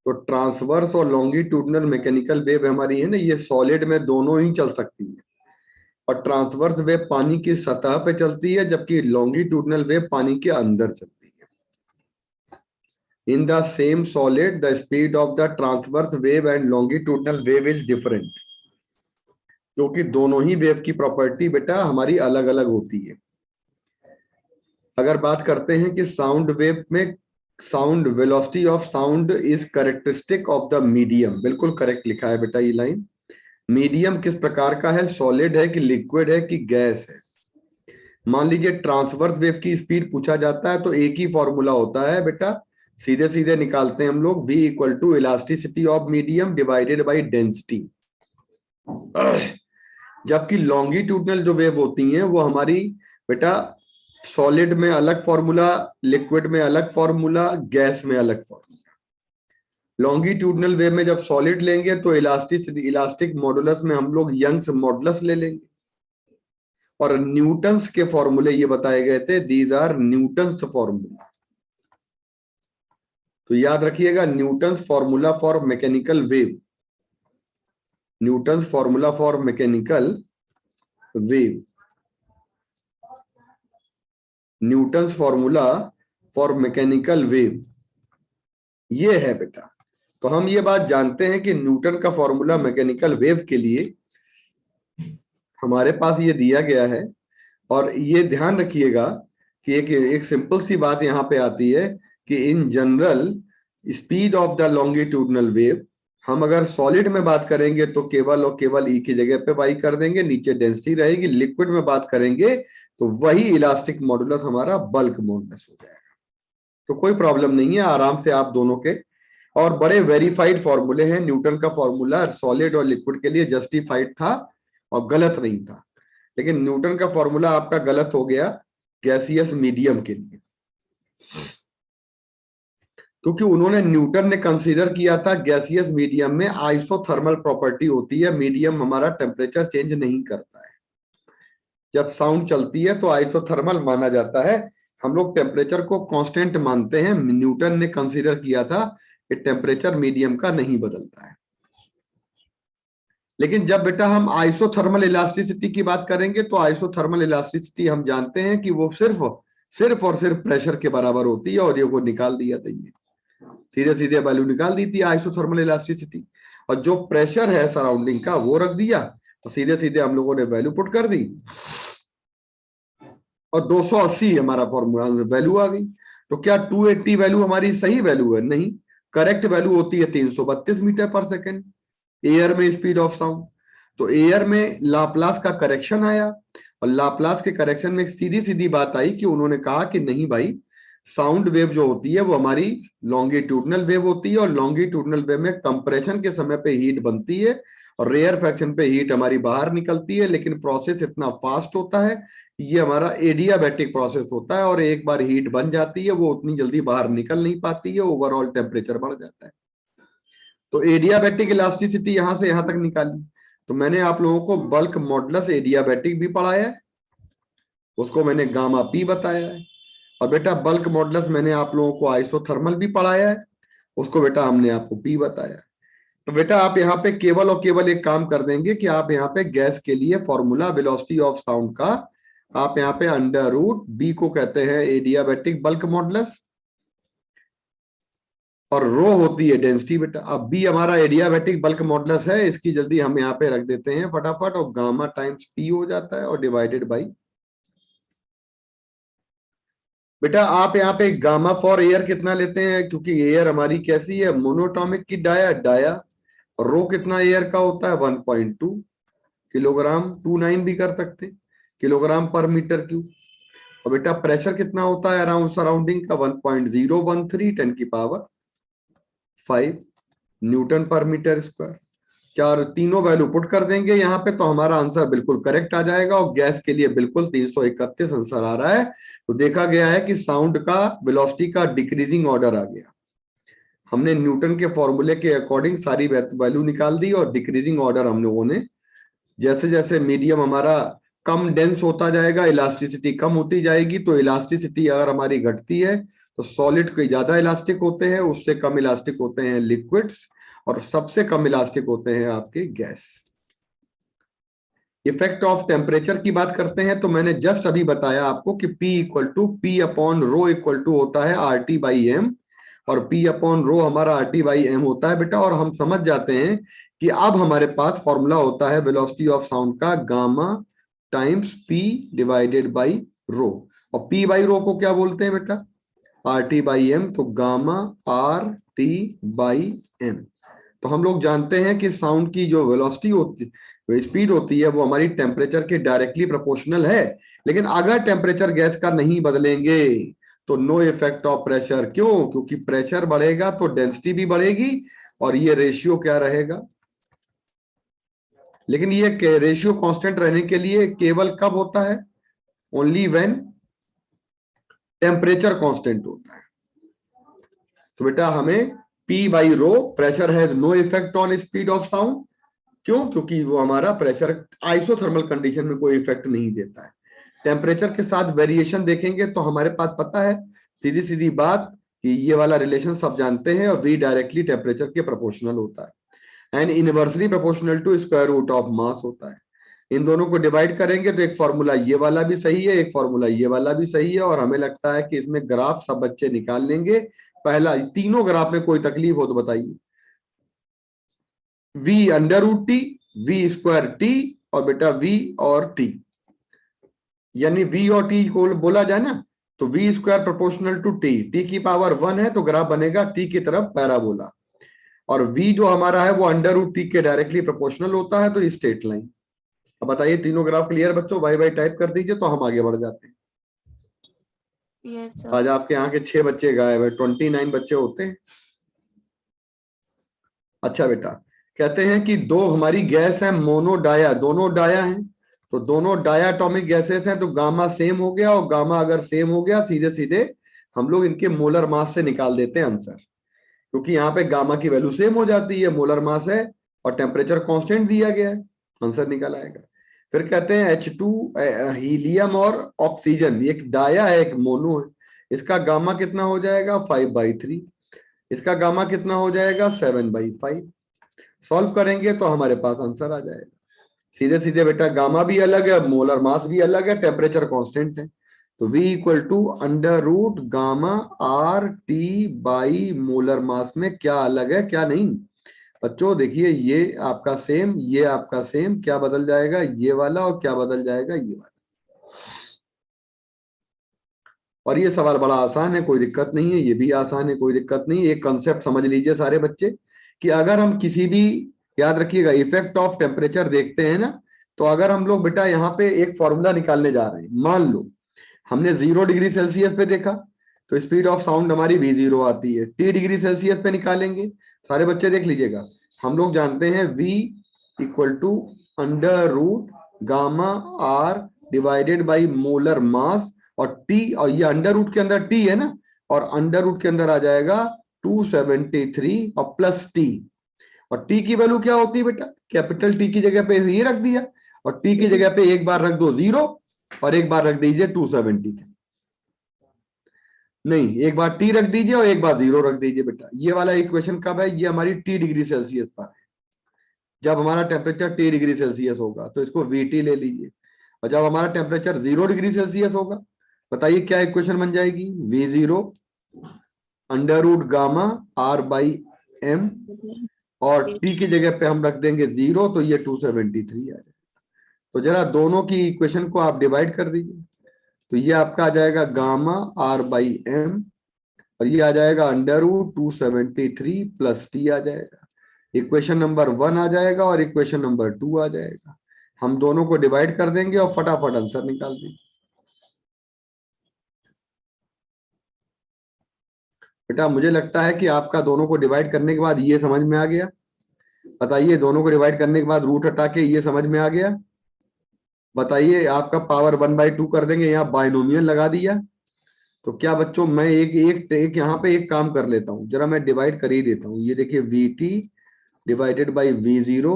तो ट्रांसवर्स और लॉन्गिट्यूडनल मैकेनिकल वेव हमारी है ना, ये सॉलिड में दोनों ही चल सकती है। और ट्रांसवर्स वेव पानी की सतह पे चलती है, जबकि लॉन्गिट्यूडनल वेव पानी के अंदर चलती है। In the same solid the speed of the transverse wave and longitudinal wave is different, क्योंकि दोनों ही वेव की प्रॉपर्टी बेटा हमारी अलग अलग होती है। अगर बात करते हैं कि साउंड वेव में sound velocity of sound is characteristic of the medium, बिल्कुल करेक्ट लिखा है बेटा ये लाइन। मीडियम किस प्रकार का है, सॉलिड है कि लिक्विड है कि गैस है। मान लीजिए ट्रांसवर्स वेव की स्पीड पूछा जाता है, तो एक ही फॉर्मूला होता है बेटा, सीधे सीधे निकालते हैं हम लोग, v equal to elasticity of medium divided by density. जबकि लॉन्गिट्यूडनल जो वेव होती हैं वो हमारी बेटा सॉलिड में अलग फॉर्मूला, लिक्विड में अलग फॉर्मूला, गैस में अलग फॉर्मूला। लॉन्गिट्यूडनल वेव में जब सॉलिड लेंगे तो इलास्टिक मॉडुलस में हम लोग यंग्स मॉडुलस ले लेंगे, और न्यूटन्स के फॉर्मूले ये बताए गए थे, दीज आर न्यूटन्स फॉर्मूला। तो याद रखिएगा, Newton's formula for mechanical wave, Newton's formula for mechanical wave, Newton's formula for mechanical wave ये है बेटा। तो हम ये बात जानते हैं कि न्यूटन का फॉर्मूला मैकेनिकल वेव के लिए हमारे पास ये दिया गया है। और ये ध्यान रखिएगा कि एक सिंपल सी बात यहाँ पे आती है कि in general speed of the longitudinal wave, हम अगर सॉलिड में बात करेंगे तो केवल और केवल ई की जगह पे वाई कर देंगे, नीचे डेंसिटी रहेगी। लिक्विड में बात करेंगे तो वही इलास्टिक मॉडुलस हमारा बल्क मॉडुलस हो जाएगा। तो कोई प्रॉब्लम नहीं है, आराम से आप दोनों के, और बड़े वेरीफाइड फॉर्मूले हैं। न्यूटन का फॉर्मूला सॉलिड और लिक्विड के लिए जस्टिफाइड था और गलत नहीं था, लेकिन न्यूटन का फॉर्मूला आपका गलत हो गया गैसियस मीडियम के लिए, क्योंकि उन्होंने न्यूटन ने कंसीडर किया था गैसियस मीडियम में आइसोथर्मल प्रॉपर्टी होती है, मीडियम हमारा टेम्परेचर चेंज नहीं करता है। जब साउंड चलती है तो आइसोथर्मल माना जाता है, हम लोग टेम्परेचर को कांस्टेंट मानते हैं। न्यूटन ने कंसीडर किया था कि टेम्परेचर मीडियम का नहीं बदलता है। लेकिन जब बेटा हम आइसोथर्मल इलास्टिसिटी की बात करेंगे तो आइसोथर्मल इलास्टिसिटी हम जानते हैं कि वो सिर्फ और सिर्फ प्रेशर के बराबर होती है, और ये को निकाल दिया था, ये सीधे सीधे वैल्यू निकाल दी थी आइसोथर्मल इलास्टिसिटी, और जो प्रेशर है सराउंडिंग का वो रख दिया, तो सीधे सीधे हम लोगों ने वैल्यू पुट कर दी और 280 हमारा फॉर्मूला वैल्यू आ गई। तो क्या 280 वैल्यू हमारी सही वैल्यू है? नहीं, करेक्ट वैल्यू होती है 332 मीटर पर सेकेंड एयर में स्पीड ऑफ साउंड। तो एयर में लाप्लास का करेक्शन आया, और लाप्लास के करेक्शन में एक सीधी सीधी बात आई कि उन्होंने कहा कि नहीं भाई, साउंड वेव जो होती है वो हमारी लॉन्गिट्यूडनल वेव होती है, और लॉन्गिट्यूडनल वेव में कंप्रेशन के समय पे हीट बनती है और रेयर फ्रैक्शन पे हीट हमारी बाहर निकलती है, लेकिन प्रोसेस इतना फास्ट होता है, ये हमारा एडियाबैटिक प्रोसेस होता है, और एक बार हीट बन जाती है वो उतनी जल्दी बाहर निकल नहीं पाती है, ओवरऑल टेम्परेचर बढ़ जाता है। तो एडियाबैटिक इलास्टिसिटी यहां से यहां तक निकाली। तो मैंने आप लोगों को बल्क मॉडुलस एडियाबैटिक भी पढ़ाया है, उसको मैंने गामा पी बताया है, और बेटा बल्क मॉडुलस मैंने आप लोगों को आइसोथर्मल भी पढ़ाया है, उसको बेटा हमने आपको पी बताया। तो बेटा आप यहाँ पे केवल और केवल एक काम कर देंगे कि आप यहाँ पे गैस के लिए फॉर्मूला वेलोसिटी ऑफ साउंड का आप यहाँ पे अंडर रूट बी को कहते हैं एडियाबैटिक बल्क मॉडुलस, और रो होती है डेंसिटी बेटा। अब बी हमारा एडियाबैटिक बल्क मॉडुलस है, इसकी जल्दी हम यहाँ पे रख देते हैं फटाफट, और गामा टाइम्स पी हो जाता है और डिवाइडेड बाई। बेटा आप यहाँ पे गामा फॉर एयर कितना लेते हैं, क्योंकि एयर हमारी कैसी है, मोनोटॉमिक की डाया, और रो कितना एयर का होता है 1.2 किलोग्राम, 29 भी कर सकते किलोग्राम पर मीटर क्यूब। और बेटा प्रेशर कितना होता है अराउंड सराउंडिंग का 1.013 10 की पावर 5 न्यूटन पर मीटर स्क्वायर। चार तीनों वैल्यू पुट कर देंगे यहाँ पे तो हमारा आंसर बिल्कुल करेक्ट आ जाएगा, और गैस के लिए बिल्कुल 331 आंसर आ रहा है। तो देखा गया है कि साउंड का वेलोसिटी का डिक्रीजिंग ऑर्डर आ गया। हमने न्यूटन के फॉर्मूले के अकॉर्डिंग सारी वैल्यू निकाल दी, और डिक्रीजिंग ऑर्डर हम लोगों ने, जैसे जैसे मीडियम हमारा कम डेंस होता जाएगा इलास्टिसिटी कम होती जाएगी। तो इलास्टिसिटी अगर हमारी घटती है तो सॉलिड के ज्यादा इलास्टिक होते हैं, उससे कम इलास्टिक होते हैं लिक्विड्स, और सबसे कम इलास्टिक होते हैं आपके गैस। इफेक्ट ऑफ टेम्परेचर की बात करते हैं तो मैंने जस्ट अभी बताया आपको कि P equal to p upon rho equal to होता है RT बाई एम, और P अपॉन रो हमारा RT बाई एम होता है बेटा। और हम समझ जाते हैं कि अब हमारे पास फॉर्मूला होता है वेलोसिटी ऑफ साउंड का gamma times P divided by rho, और P बाई रो को क्या बोलते हैं बेटा, RT बाई एम, तो गामा RT बाई एम। तो हम लोग जानते हैं कि साउंड की जो वेलोसिटी होती है, स्पीड होती है, वो हमारी टेम्परेचर के डायरेक्टली प्रोपोर्शनल है। लेकिन अगर टेम्परेचर गैस का नहीं बदलेंगे तो नो इफेक्ट ऑफ प्रेशर। क्यों? क्योंकि प्रेशर बढ़ेगा तो डेंसिटी भी बढ़ेगी, और ये रेशियो क्या रहेगा, लेकिन ये रेशियो कांस्टेंट रहने के लिए केवल कब होता है, ओनली व्हेन टेम्परेचर कांस्टेंट होता है। तो बेटा हमें P by rho, pressure has no effect on speed of sound. क्यों? क्योंकि वो हमारा प्रेशर आइसोथर्मल कंडीशन में कोई इफेक्ट नहीं देता है। टेम्परेचर के साथ वेरिएशन देखेंगे तो हमारे पास पता है सीधी सीधी बात कि ये वाला रिलेशन सब जानते हैं, और V डायरेक्टली टेम्परेचर के प्रोपोर्शनल होता है, and inversely proportional to square root of mass होता है। इन दोनों को डिवाइड करेंगे तो एक फॉर्मूला ये वाला भी सही है, एक फॉर्मूला ये वाला भी सही है, और हमें लगता है कि इसमें ग्राफ सब बच्चे निकाल लेंगे। पहला, तीनों ग्राफ में कोई तकलीफ हो तो बताइए। V under root t, V square t, और बेटा V और T, यानी V और T को बोला जाए ना तो v square proportional to t, t की पावर 1 है तो ग्राफ बनेगा t की तरफ पैराबोला, और v जो हमारा है वो अंडर रूट t के डायरेक्टली प्रोपोर्शनल होता है, तो स्ट्रेट लाइन। अब बताइए तीनों ग्राफ क्लियर बच्चों? बाय बाय टाइप कर दीजिए तो हम आगे बढ़ जाते हैं। Yes sir. आज आपके यहाँ के 6 बच्चे गायब है, 29 बच्चे होते हैं। अच्छा बेटा, कहते हैं कि दो हमारी गैस है मोनोडाया, दोनों डाया हैं, तो दोनों डायाटॉमिक गैसेस हैं, तो गामा सेम हो गया, और गामा अगर सेम हो गया सीधे सीधे हम लोग इनके मोलर मास से निकाल देते हैं आंसर, क्योंकि यहाँ पे गामा की वैल्यू सेम हो जाती है, मोलर मास है और टेम्परेचर कांस्टेंट दिया गया है, आंसर निकल आएगा। फिर कहते हैं H2 हीलियम और ऑक्सीजन, एक डाया है एक मोनो है, इसका गामा कितना हो जाएगा 5/3, इसका गामा कितना हो जाएगा 7/5। सॉल्व करेंगे तो हमारे पास आंसर आ जाएगा सीधे सीधे बेटा, गामा भी अलग है, मोलर मास भी अलग है, टेम्परेचर कांस्टेंट है, तो V equal to under root gamma RT by molar mass में क्या अलग है क्या नहीं। बच्चों देखिए ये आपका सेम, ये आपका सेम, क्या बदल जाएगा ये वाला, और क्या बदल जाएगा ये वाला। और ये सवाल बड़ा आसान है, कोई दिक्कत नहीं है, ये भी आसान है, कोई दिक्कत नहीं। एक कंसेप्ट समझ लीजिए सारे बच्चे कि अगर हम किसी भी, याद रखिएगा, इफेक्ट ऑफ टेम्परेचर देखते हैं ना, तो अगर हम लोग बेटा यहाँ पे एक फॉर्मूला निकालने जा रहे हैं, मान लो हमने 0 डिग्री सेल्सियस पे देखा तो स्पीड ऑफ साउंड हमारी v0 आती है, t डिग्री सेल्सियस पे निकालेंगे, सारे बच्चे देख लीजिएगा, हम लोग जानते हैं v equal to under root gamma r divided by molar mass, और t, और ये अंडर रूट के अंदर t है ना, और अंडर रूट के अंदर आ जाएगा 273 और प्लस t, और t की वैल्यू क्या होती है बेटा, कैपिटल T की जगह पे ये रख दिया, और t की जगह पे एक बार रख दो 0 और एक बार रख दीजिए 273, नहीं एक बार t रख दीजिए और एक बार 0 रख दीजिए बेटा। ये वाला इक्वेशन कब है, ये हमारी t डिग्री सेल्सियस पर है, जब हमारा टेम्परेचर t डिग्री सेल्सियस होगा तो इसको VT ले लीजिए, और जब हमारा टेम्परेचर 0 डिग्री सेल्सियस होगा, बताइए क्या इक्वेशन बन जाएगी, V0 under root gamma R/m, और t की जगह पे हम रख देंगे 0, तो ये 273 आ जाएगा। तो जरा दोनों की इक्वेशन को आप डिवाइड कर दीजिए, तो ये आपका आ जाएगा गामा R/m, और ये आ जाएगा अंडर रूट 273 प्लस t आ जाएगा। इक्वेशन नंबर 1 आ जाएगा और इक्वेशन नंबर 2 आ जाएगा। हम दोनों को डिवाइड कर देंगे और फटाफट आंसर निकाल देंगे। बेटा मुझे लगता है कि आपका दोनों को डिवाइड करने के बाद ये समझ में आ गया, बताइए दोनों को डिवाइड करने के बाद रूट हटा के ये समझ में आ गया, बताइए आपका पावर 1/2 कर देंगे, यहाँ बाइनोमियल लगा दिया, तो क्या बच्चों मैं एक यहाँ पे एक काम कर लेता हूँ, जरा मैं डिवाइड कर ही देता हूँ। ये देखिए VT डिवाइडेड बाई V0,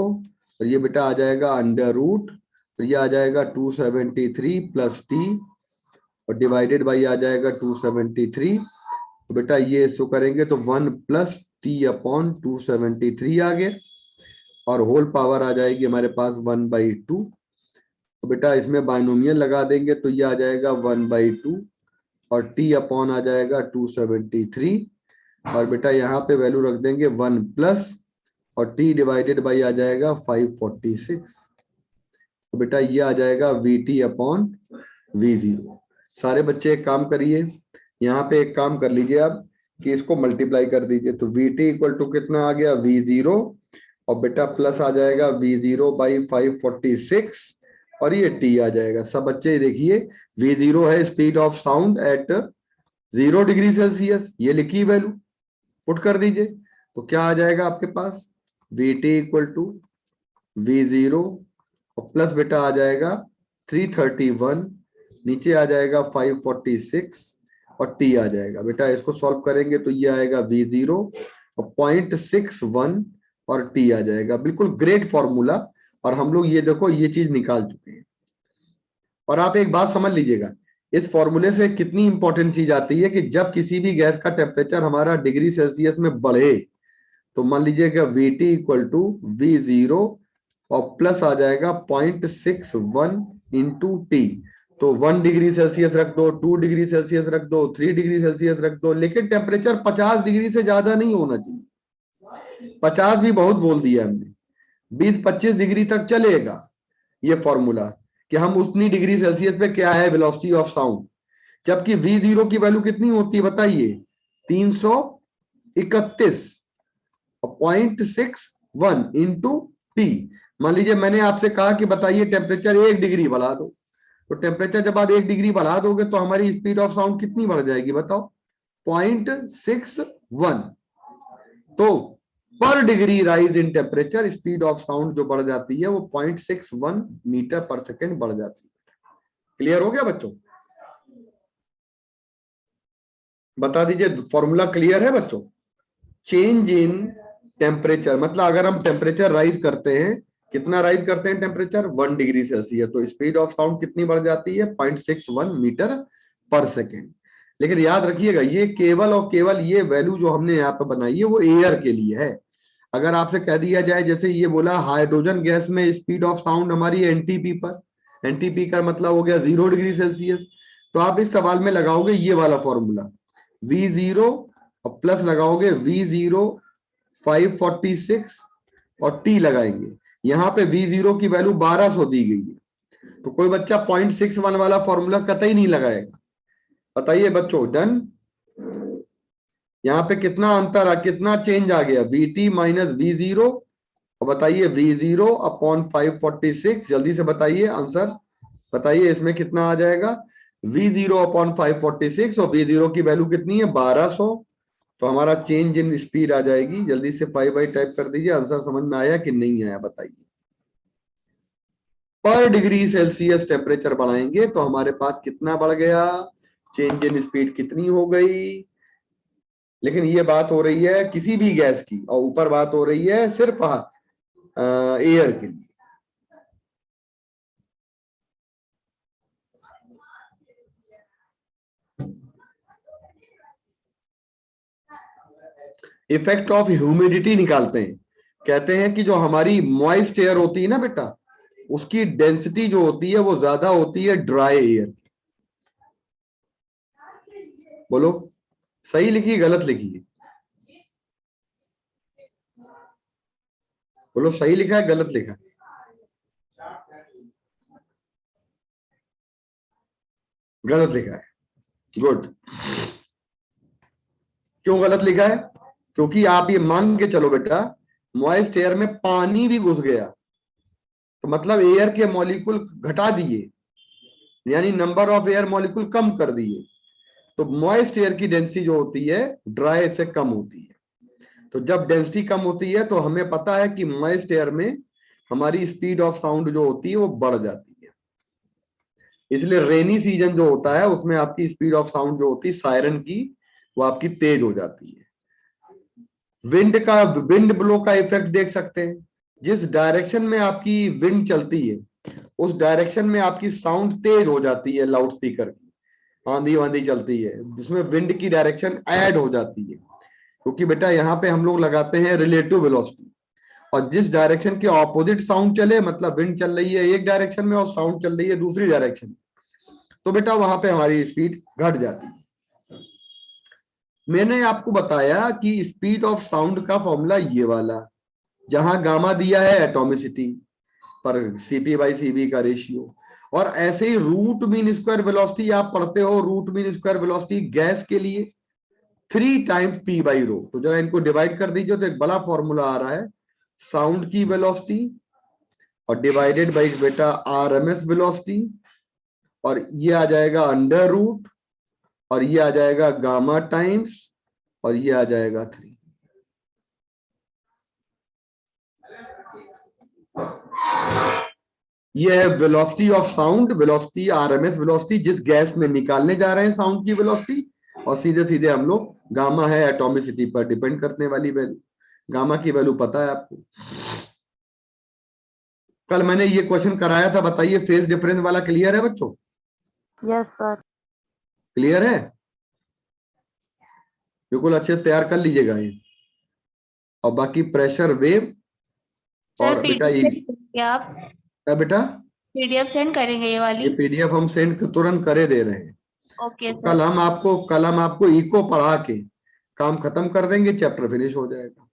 और ये बेटा आ जाएगा अंडर रूट, तो ये आ जाएगा 273 प्लस t, और डिवाइडेड बाई आ जाएगा 273, तो बेटा ये इसको करेंगे तो 1 प्लस t अपॉन 273 आ गया, और होल पावर आ जाएगी हमारे पास 1/2, तो बेटा इसमें बाइनोमियल लगा देंगे तो ये आ जाएगा 1/2, और t अपॉन आ जाएगा 273, और बेटा यहाँ पे वैल्यू रख देंगे 1 प्लस, और t डिवाइडेड बाई आ जाएगा 546, तो बेटा ये आ जाएगा VT अपॉन V0। सारे बच्चे एक काम करिए, यहाँ पे एक काम कर लीजिए आप कि इसको मल्टीप्लाई कर दीजिए, तो VT इक्वल टू कितना आ गया V0, और बेटा प्लस आ जाएगा V0 बाई 546, और ये t आ जाएगा। सब बच्चे देखिए V0 है speed of sound eight 0 degree Celsius, ये लिखी वैल्यू पुट कर दीजिए, तो क्या आ जाएगा आपके पास VT इक्वल टू V0, और प्लस बेटा आ जाएगा 331, नीचे आ जाएगा 546, और t आ जाएगा। बेटा इसको सॉल्व करेंगे तो ये आएगा V0 और 0.61 और t आ जाएगा। बिल्कुल ग्रेट फॉर्मूला, और हम लोग ये देखो ये चीज निकाल चुके हैं। और आप एक बात समझ लीजिएगा, इस फॉर्मूले से कितनी इंपॉर्टेंट चीज आती है कि जब किसी भी गैस का टेम्परेचर हमारा डिग्री सेल्सियस में बढ़े, तो मान लीजिएगा VT इक्वल टू V0 और प्लस आ जाएगा 0.61 इंटू t, तो 1 डिग्री सेल्सियस रख दो, 2 डिग्री सेल्सियस रख दो, 3 डिग्री सेल्सियस रख दो, लेकिन टेम्परेचर 50 डिग्री से ज्यादा नहीं होना चाहिए। 50 भी बहुत बोल दिया हमने, 20-25 डिग्री तक चलेगा ये फॉर्मूला, कि हम उतनी डिग्री सेल्सियस पे क्या है वेलोसिटी ऑफ साउंड। जबकि V0 की वैल्यू कितनी होती है बताइए, 331 और 0.61 इंटू टी। मान लीजिए मैंने आपसे कहा कि बताइए टेम्परेचर 1 डिग्री बढ़ा दो, तो टेम्परेचर जब आप 1 डिग्री बढ़ा दोगे तो हमारी स्पीड ऑफ साउंड कितनी बढ़ जाएगी बताओ, 0.61। तो पर degree rise in temperature speed of sound जो बढ़ जाती है वो 0.61 मीटर पर सेकेंड बढ़ जाती है। क्लियर हो गया बच्चों? बता दीजिए, फॉर्मूला क्लियर है बच्चों? चेंज इन टेम्परेचर मतलब अगर हम टेम्परेचर राइज करते हैं, कितना राइज करते हैं टेम्परेचर, 1 डिग्री सेल्सियस, तो स्पीड ऑफ साउंड कितनी बढ़ जाती है, 0.61 मीटर पर सेकेंड। लेकिन याद रखिएगा ये केवल और केवल ये वैल्यू जो हमने यहाँ पे बनाई है वो एयर के लिए है। अगर आपसे कह दिया जाए, जैसे ये बोला हाइड्रोजन गैस में स्पीड ऑफ साउंड हमारी एनटीपी पर, एनटीपी का मतलब हो गया 0 डिग्री सेल्सियस, तो आप इस सवाल में लगाओगे ये वाला फॉर्मूला V0 और प्लस लगाओगे V0 546 और T लगाएंगे। यहाँ पे V0 की वैल्यू 1200 दी गई है, तो कोई बच्चा 0.61 वाला फॉर्मूला कतई नहीं लगाएगा। बताइए बच्चों, डन? यहाँ पे कितना अंतर, कितना चेंज आ गया, VT माइनस V0, और बताइए V0 अपॉन 546, जल्दी से बताइए आंसर, बताइए इसमें कितना आ जाएगा, V0 अपॉन 546 और V0 की वैल्यू कितनी है 1200, तो हमारा चेंज इन स्पीड आ जाएगी। जल्दी से 5 टाइप कर दीजिए, आंसर समझ में आया कि नहीं आया बताइए। पर डिग्री सेल्सियस टेम्परेचर बढ़ाएंगे तो हमारे पास कितना बढ़ गया, चेंज इन स्पीड कितनी हो गई। लेकिन ये बात हो रही है किसी भी गैस की, और ऊपर बात हो रही है सिर्फ एयर के लिए। इफेक्ट ऑफ ह्यूमिडिटी निकालते हैं। कहते हैं कि जो हमारी मॉइस्ट एयर होती है ना बेटा, उसकी डेंसिटी जो होती है वो ज्यादा होती है ड्राई एयर। बोलो सही लिखी गलत लिखी है? बोलो सही लिखा है गलत लिखा है? गलत लिखा है। गुड। क्यों गलत लिखा है? क्योंकि आप ये मान के चलो बेटा, मॉइस्ट एयर में पानी भी घुस गया तो मतलब एयर के मॉलिक्यूल घटा दिए, यानी नंबर ऑफ एयर मॉलिक्यूल कम कर दिए, तो मॉइस्ट एयर की डेंसिटी जो होती है ड्राई से कम होती है। तो जब डेंसिटी कम होती है तो हमें पता है कि मॉइस्ट एयर में हमारी स्पीड ऑफ साउंड जो होती है वो बढ़ जाती है। इसलिए रेनी सीजन जो होता है उसमें आपकी स्पीड ऑफ साउंड जो होती है सायरन की, वो आपकी तेज हो जाती है। विंड ब्लो का इफेक्ट देख सकते हैं। जिस डायरेक्शन में आपकी विंड चलती है उस डायरेक्शन में आपकी साउंड तेज हो जाती है। लाउड स्पीकर की आंधी वांधी चलती है जिसमें विंड की डायरेक्शन ऐड हो जाती है, क्योंकि बेटा यहाँ पे हम लोग लगाते हैं रिलेटिव वेलोसिटी, और जिस डायरेक्शन के ऑपोजिट साउंड चले, मतलब विंड चल रही है एक डायरेक्शन में और साउंड चल रही है दूसरी डायरेक्शन में, तो बेटा वहां पे हमारी स्पीड घट जाती है। मैंने आपको बताया कि स्पीड ऑफ साउंड का फॉर्मूला ये वाला, जहां गामा दिया है एटॉमिसिटी पर CP/CV का रेशियो, और ऐसे ही रूट मीन स्क्वायर वेलोसिटी आप पढ़ते हो, root mean square velocity gas के लिए 3 टाइम्स P/ρ। तो जरा इनको डिवाइड कर दीजिए तो एक बड़ा फॉर्मूला आ रहा है, साउंड की वेलोसिटी और डिवाइडेड बाई बेटा RMS वेलोसिटी, और ये आ जाएगा अंडर रूट, और ये आ जाएगा गामा टाइम्स, और ये आ जाएगा 3। ये है velocity of sound, velocity RMS velocity जिस गैस में निकालने जा रहे हैं साउंड की वेलोसिटी, और सीधे सीधे हम लोग गामा है एटॉमिसिटी पर डिपेंड करने वाली वैल्यू, गामा की वैल्यू पता है आपको। कल मैंने ये क्वेश्चन कराया था, बताइए फेज डिफरेंस वाला क्लियर है बच्चों? Yes sir. क्लियर है? बिल्कुल अच्छे से तैयार कर लीजिएगा ये। और बाकी प्रेशर वेव और बेटा आप बेटा PDF सेंड करेंगे ये वाली? ये PDF हम सेंड तुरंत करे दे रहे हैं। ओके तो कल हम आपको इको पढ़ा के काम खत्म कर देंगे, चैप्टर फिनिश हो जाएगा,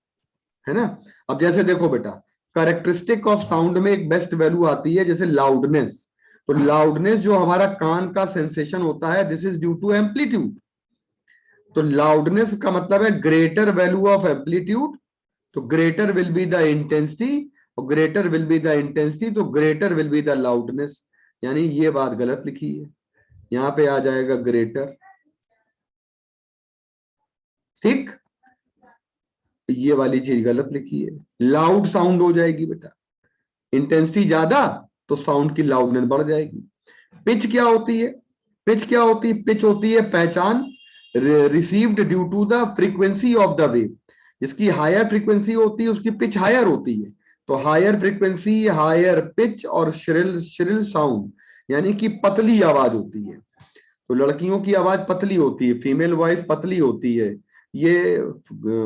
है ना। अब जैसे देखो बेटा, कैरेक्टरिस्टिक ऑफ साउंड में एक बेस्ट वैल्यू आती है जैसे लाउडनेस, तो लाउडनेस जो हमारा कान का सेंसेशन होता है, this is due to amplitude. तो लाउडनेस का मतलब है ग्रेटर वैल्यू ऑफ एम्पलीट्यूड, तो greater will be the intensity, और greater will be the intensity तो greater will be the loudness. यानी ये बात गलत लिखी है, यहां पे आ जाएगा ग्रेटर। ठीक, ये वाली चीज गलत लिखी है, लाउड साउंड हो जाएगी बेटा। इंटेंसिटी ज्यादा तो साउंड की लाउडनेस बढ़ जाएगी। पिच क्या होती है? पिच क्या होती है? पिच होती है पहचान received due to the frequency of the wave. जिसकी हायर फ्रीक्वेंसी होती है उसकी पिच हायर होती है। तो हायर फ्रीक्वेंसी, हायर पिच और श्रिल साउंड, यानी कि पतली आवाज होती है। तो लड़कियों की आवाज पतली होती है, फीमेल वॉइस पतली होती है। ये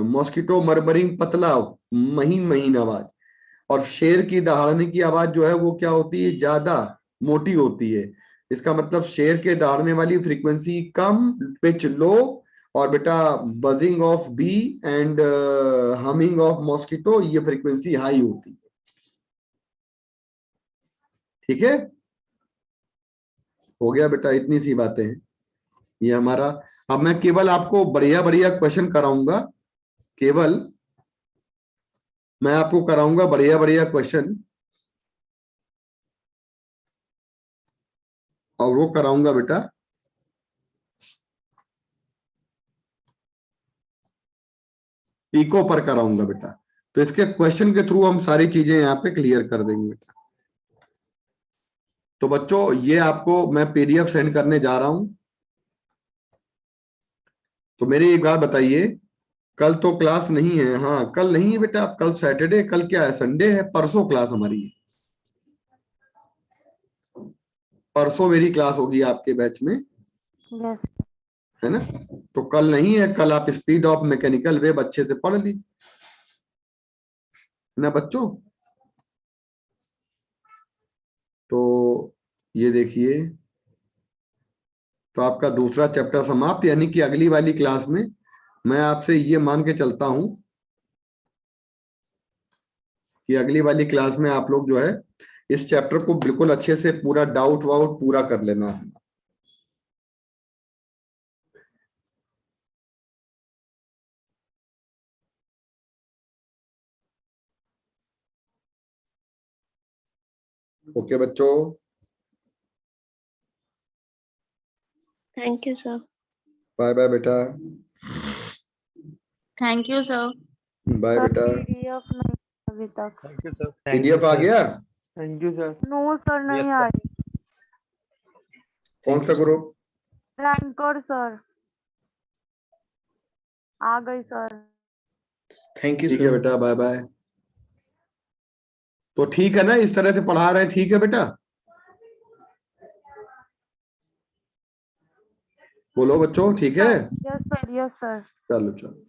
मॉस्किटो मरमरिंग पतला महीन महीन आवाज, और शेर की दहाड़ने की आवाज जो है वो क्या होती है? ज्यादा मोटी होती है। इसका मतलब शेर के दहाड़ने वाली फ्रीक्वेंसी कम, पिच लो, और बेटा buzzing of bee and humming of mosquito ये फ्रीक्वेंसी हाई होती है। ठीक है, हो गया बेटा, इतनी सी बातें हैं ये हमारा। अब मैं केवल आपको बढ़िया बढ़िया क्वेश्चन कराऊंगा, केवल मैं आपको कराऊंगा बढ़िया बढ़िया क्वेश्चन, और वो कराऊंगा बेटा इको पर कराऊंगा बेटा। तो इसके क्वेश्चन के थ्रू हम सारी चीजें यहाँ पे क्लियर कर देंगे बेटा। तो बच्चों ये आपको मैं पीडीएफ सेंड करने जा रहा हूं। तो मेरी एक बात बताइए, कल तो क्लास नहीं है? हाँ कल नहीं है बेटा, कल सैटरडे, कल क्या है? संडे है। परसों क्लास हमारी है, परसों मेरी क्लास होगी आपके बैच में, यस है ना? तो कल नहीं है, कल आप स्पीड ऑफ मैकेनिकल वेव अच्छे से पढ़ लीजिए ना बच्चों। तो ये देखिए, तो आपका दूसरा चैप्टर समाप्त, यानी कि अगली वाली क्लास में मैं आपसे ये मान के चलता हूं कि अगली वाली क्लास में आप लोग जो है इस चैप्टर को बिल्कुल अच्छे से पूरा डाउट वाउट पूरा कर लेना है। ओके बच्चों, thank you sir. Bye bye बेटा, थैंक यू सर। बाय बेटा। पीडीएफ नहीं अभी तक। Thank you sir. पीडीएफ आ गया? Thank you sir. No sir नहीं Yes, आ sir. रही। कौन सा ग्रुप? रैंकर सर आ गई सर। थैंक यू ठीक है सर। बेटा, बाय बाय। तो ठीक है ना, इस तरह से पढ़ा रहे हैं? ठीक है बेटा, बोलो बच्चों, ठीक है? Yes sir yes sir. चलो चलो।